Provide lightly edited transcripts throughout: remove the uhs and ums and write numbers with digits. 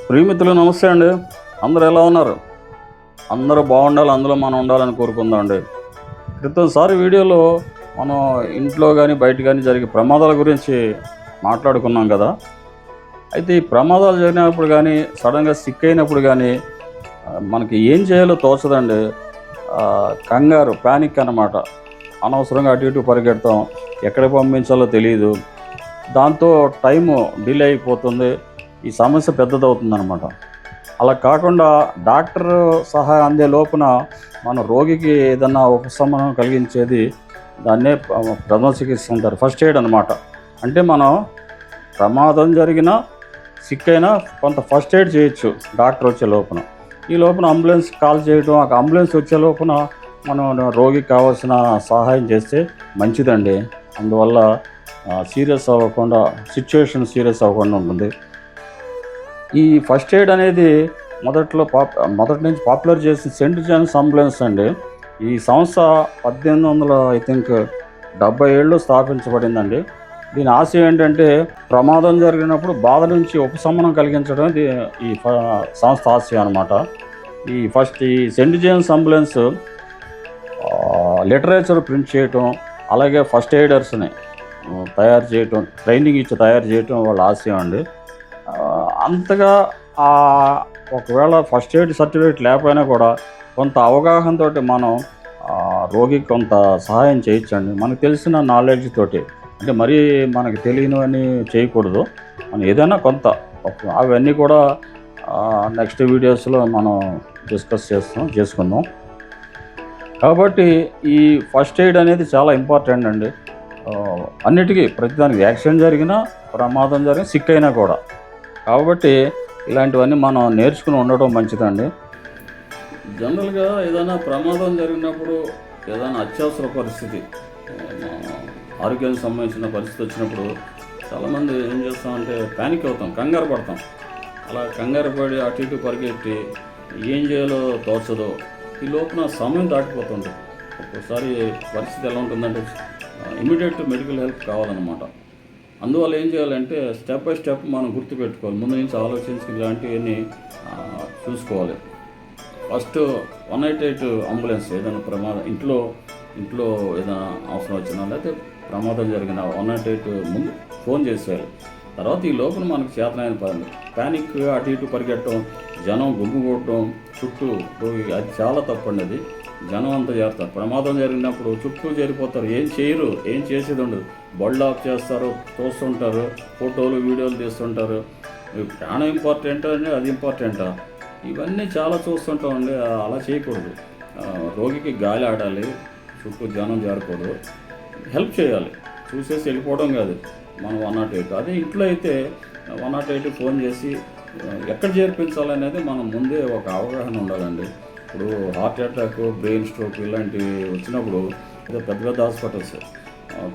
ప్రియమిత్రులు నమస్తే అండి. అందరూ ఎలా ఉన్నారు? అందరూ బాగుండాలి, అందులో మనం ఉండాలని కోరుకుందాం అండి. క్రితంసారి వీడియోలో మనం ఇంట్లో కానీ బయట కానీ జరిగే ప్రమాదాల గురించి మాట్లాడుకున్నాం కదా. అయితే ఈ ప్రమాదాలు జరిగినప్పుడు కానీ సడన్గా సిక్ అయినప్పుడు కానీ మనకి ఏం చేయాలో తోచదండి. కంగారు, ప్యానిక్ అన్నమాట. అనవసరంగా అటు ఇటు పరిగెడతాం, ఎక్కడికి పంపించాలో తెలియదు. దాంతో టైము డిలే అయిపోతుంది, ఈ సమస్య పెద్దదవుతుందన్నమాట. అలా కాకుండా డాక్టర్ సహాయం అందే లోపున మన రోగికి ఏదన్నా ఉపశమనం కలిగించేది దాన్నే ప్రథమ చికిత్స అంటారు, ఫస్ట్ ఎయిడ్ అనమాట. అంటే మనం ప్రమాదం జరిగినా సిక్ అయినా కొంత ఫస్ట్ ఎయిడ్ చేయొచ్చు డాక్టర్ వచ్చే లోపున. ఈ లోపున అంబులెన్స్ కాల్ చేయడం, ఆ అంబులెన్స్ వచ్చే లోపున మనం రోగికి కావాల్సిన సహాయం చేస్తే మంచిదండి. అందువల్ల సీరియస్ అవ్వకుండా, సిచ్యువేషన్ సీరియస్ అవ్వకుండా ఉంటుంది. ఈ ఫస్ట్ ఎయిడ్ అనేది మొదటి నుంచి పాపులర్ చేసిన సెయింట్ జాన్స్ అంబులెన్స్ అండి. ఈ సంస్థ 1870 స్థాపించబడిందండి. దీని ఆశయం ఏంటంటే ప్రమాదం జరిగినప్పుడు బాధ నుంచి ఉపశమనం కలిగించడం ఈ సంస్థ ఆశయం అనమాట. ఈ saint John's ambulance literature print చేయటం, అలాగే ఫస్ట్ ఎయిడర్స్ని తయారు చేయటం, ట్రైనింగ్ ఇచ్చి తయారు చేయటం వాళ్ళ ఆశయం అండి. అంతగా ఒకవేళ ఫస్ట్ ఎయిడ్ సర్టిఫికేట్ లేకపోయినా కూడా కొంత అవగాహనతో మనం రోగికి కొంత సహాయం చేయొచ్చండి. మనకు తెలిసిన నాలెడ్జ్ తోటి. అంటే మరీ మనకి తెలియనివన్నీ చేయకూడదు. మనం ఏదైనా కొంత అవన్నీ కూడా నెక్స్ట్ వీడియోస్లో మనం డిస్కస్ చేసుకుందాం. కాబట్టి ఈ ఫస్ట్ ఎయిడ్ అనేది చాలా ఇంపార్టెంట్ అండి. అన్నిటికీ, ప్రతిదానికి, యాక్సిడెంట్ జరిగినా, ప్రమాదం జరిగినా, సిక్ అయినా కూడా. కాబట్టి ఇలాంటివన్నీ మనం నేర్చుకుని ఉండటం మంచిదండి. జనరల్గా ఏదైనా ప్రమాదం జరిగినప్పుడు, ఏదైనా అత్యవసర పరిస్థితి, ఆరోగ్యానికి సంబంధించిన పరిస్థితి వచ్చినప్పుడు చాలామంది ఏం చేస్తామంటే ప్యానిక్ అవుతాం, కంగారు పడతాం. అలా కంగారు పడి అటు ఇటు పరిగెట్టి ఏం చేయాలో తోచదో, ఈ లోపున సమయం దాటిపోతుంటుంది. ఒక్కోసారి పరిస్థితి ఎలా ఉంటుందంటే ఇమీడియట్ మెడికల్ హెల్ప్ కావాలన్నమాట. అందువల్ల ఏం చేయాలంటే స్టెప్ బై స్టెప్ మనం గుర్తుపెట్టుకోవాలి, ముందు నుంచి ఆలోచించి ఇలాంటివన్నీ చూసుకోవాలి. ఫస్ట్ 188 అంబులెన్స్, ఏదైనా ప్రమాదం ఇంట్లో ఏదైనా అవసరం వచ్చినా లేకపోతే ప్రమాదం జరిగిన 188 ముందు ఫోన్ చేసేయాలి. తర్వాత ఈ లోపల మనకు చేతనైన పని, ప్యానిక్ అటు ఇటు పరిగెట్టడం, జనం గుమ్ముగొట్టడం చుట్టూ, అది చాలా తప్పండి. అది జనం అంతా చేస్తారు. ప్రమాదం జరిగినప్పుడు చుట్టూ చేరిపోతారు, ఏం చేయరు, ఏం చేసేది ఉండదు. బళ్ళు ఆఫ్ చేస్తారు, చూస్తుంటారు, ఫోటోలు వీడియోలు తీస్తుంటారు. ప్రాణం ఇంపార్టెంటా అండి, అది ఇంపార్టెంటా, ఇవన్నీ చాలా చూస్తుంటామండి. అలా చేయకూడదు. రోగికి గాలి ఆడాలి, చుట్టూ జనం చేరకూడదు, హెల్ప్ చేయాలి, చూసేసి వెళ్ళిపోవడం కాదు. మనం 108, అదే ఇంట్లో అయితే 108 ఫోన్ చేసి ఎక్కడ చేర్పించాలనేది మనం ముందే ఒక అవగాహన ఉండాలండి. ఇప్పుడు హార్ట్ అటాక్, బ్రెయిన్ స్ట్రోక్ ఇలాంటివి వచ్చినప్పుడు ఏదో పెద్ద హాస్పిటల్స్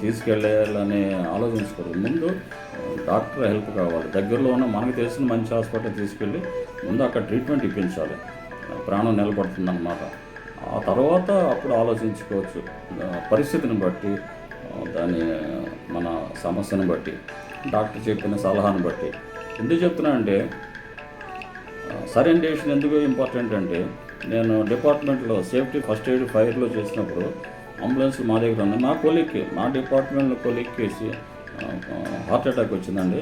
తీసుకెళ్ళాలని ఆలోచించుకోరు. ముందు డాక్టర్ హెల్ప్ కావాలి. దగ్గరలో ఉన్న మనకు తెలిసిన మంచి హాస్పిటల్ తీసుకెళ్ళి ముందు అక్కడ ట్రీట్మెంట్ ఇప్పించాలి, ప్రాణం నిలబడుతుందన్నమాట. ఆ తర్వాత అప్పుడు ఆలోచించుకోవచ్చు, పరిస్థితిని బట్టి, మన సమస్యను బట్టి, డాక్టర్ చెప్పిన సలహాను బట్టి. ఎందుకు చెప్తున్నానంటే సరైన డెసిషన్ ఎందుకు ఇంపార్టెంట్ అంటే, నేను డిపార్ట్మెంట్లో సేఫ్టీ ఫస్ట్ ఎయిడ్ ఫైర్లో చేసినప్పుడు అంబులెన్స్ మా దగ్గర ఉన్నాయి. మా డిపార్ట్మెంట్లో కొలీగ్కి హార్ట్ అటాక్ వచ్చిందండి.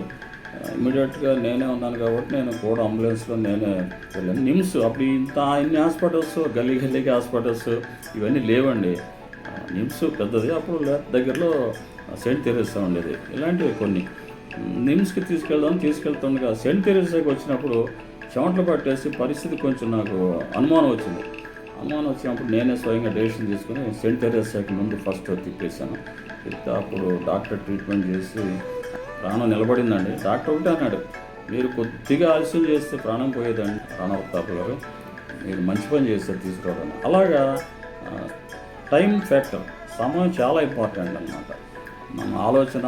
ఇమీడియట్గా నేనే ఉన్నాను కాబట్టి నేను కూడా అంబులెన్స్లో నేనే వెళ్ళాను. నిమ్స్, అప్పుడు ఇన్ని హాస్పిటల్స్, గల్లీకి హాస్పిటల్స్ ఇవన్నీ లేవండి. నిమ్స్ పెద్దది, అప్పుడు దగ్గరలో సెయింట్ తెరేసా ఉండేది. ఇలాంటివి కొన్ని నిమ్స్కి తీసుకెళ్తుండగా సెయింట్ తెరేసాకి వచ్చినప్పుడు చెమటలు పట్టేసి పరిస్థితి కొంచెం నాకు అనుమానం వచ్చినప్పుడు నేనే స్వయంగా డెసిషన్ తీసుకుని సెయింట్ తెరేసాకి ముందు ఫస్ట్ తిప్పేశాను. అప్పుడు డాక్టర్ ట్రీట్మెంట్ చేసి ప్రాణం నిలబడిందండి. డాక్టర్ ఒకటే అన్నాడు, మీరు కొద్దిగా ఆలస్యం చేస్తే ప్రాణం పోయేదండి ప్రాణవతాపు గారు, మీరు మంచి పని చేస్తారు తీసుకోవడం. అలాగా టైం ఫ్యాక్టర్, సమయం చాలా ఇంపార్టెంట్ అన్నమాట. మన ఆలోచన,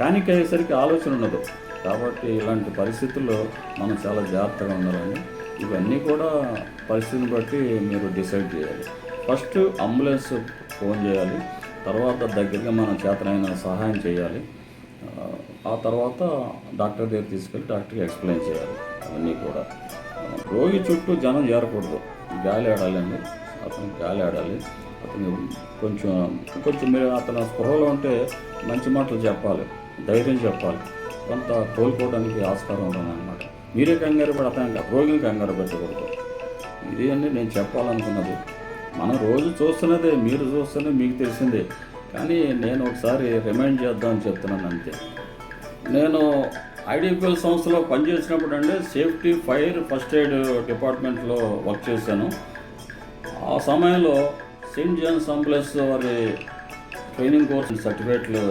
ప్యానిక్ అయ్యేసరికి ఆలోచన ఉండదు. కాబట్టి ఇలాంటి పరిస్థితుల్లో మనం చాలా జాగ్రత్తగా ఉండాలండి. ఇవన్నీ కూడా పరిస్థితిని బట్టి మీరు డిసైడ్ చేయాలి. ఫస్ట్ అంబులెన్స్ ఫోన్ చేయాలి, తర్వాత దగ్గరగా మనం చేతనైన సహాయం చేయాలి. ఆ తర్వాత డాక్టర్ దగ్గర తీసుకెళ్ళి డాక్టర్కి ఎక్స్ప్లెయిన్ చేయాలి అవన్నీ కూడా. కూడా. రోగి చుట్టూ జనం చేరకూడదు, గాలి ఆడాలండి, అతనికి గాలి ఆడాలి. అతను కొంచెం కొంచెం మీరు అతను స్పృహలో ఉంటే మంచి మాటలు చెప్పాలి, ధైర్యం చెప్పాలి, కొంత కోలుకోవడానికి ఆస్కారం ఉంటుంది అనమాట. మీరే కంగారు పడి అతను రోగిని కంగారు పెట్టకూడదు. ఇది అండి నేను చెప్పాలనుకున్నది. మనం రోజు చూస్తున్నదే, మీరు చూస్తున్నది మీకు తెలిసిందే, కానీ నేను ఒకసారి రిమైండ్ చేద్దామని చెప్తున్నాను అంతే. నేను ఐడిపిఎల్ సంస్థలో పనిచేసినప్పుడు అండి సేఫ్టీ, ఫైర్, ఫస్ట్ ఎయిడ్ డిపార్ట్మెంట్లో వర్క్ చేశాను. ఆ సమయంలో సెయింట్ జాన్స్ అంబులెన్స్ వారి ట్రైనింగ్ కోర్స్ సర్టిఫికేట్లు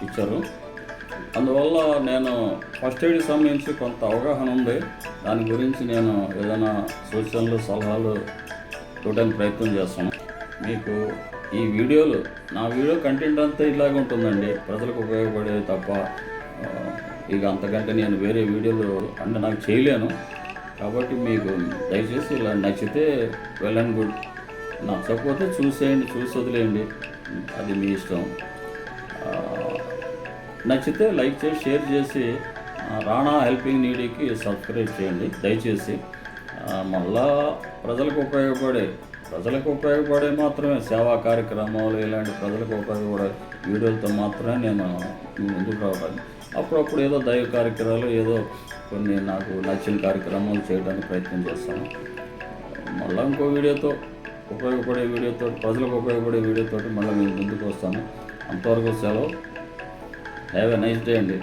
ఇచ్చారు. అందువల్ల నేను ఫస్ట్ ఎయిడ్కి సంబంధించి కొంత అవగాహన ఉంది. దాని గురించి నేను ఏదైనా సూచనలు, సలహాలు ఇవ్వడానికి ప్రయత్నం చేస్తాను. మీకు ఈ వీడియోలు, నా వీడియో కంటెంట్ అంతా ఇలాగే ఉంటుందండి, ప్రజలకు ఉపయోగపడేది తప్ప ఇక అంతకంటే నేను వేరే వీడియోలు అంటే నాకు చేయలేను. కాబట్టి మీకు దయచేసి ఇలా నచ్చితే వెల్ అండ్ గుడ్, నచ్చకపోతే చూసేయండి, చూసి వదిలేయండి, అది మీ ఇష్టం. నచ్చితే లైక్ చేసి షేర్ చేసి రాణా హెల్పింగ్ నీడీకి సబ్స్క్రైబ్ చేయండి దయచేసి. మళ్ళా ప్రజలకు ఉపయోగపడే మాత్రమే సేవా కార్యక్రమాలు, ఇలాంటి ప్రజలకు ఉపయోగపడే వీడియోలతో మాత్రమే నేను ముందుకు రావాలి. అప్పుడప్పుడు ఏదో దైవ కార్యక్రమాలు, ఏదో కొన్ని నాకు నచ్చిన కార్యక్రమాలు చేయడానికి ప్రయత్నం చేస్తాను. మళ్ళీ ఇంకో వీడియోతో, ఉపయోగపడే వీడియోతో, ప్రజలకు ఉపయోగపడే వీడియోతో మళ్ళీ నేను ముందుకు వస్తాను. అంతవరకు సెలవు. హ్యావ్ ఎ నైస్ డే అండి.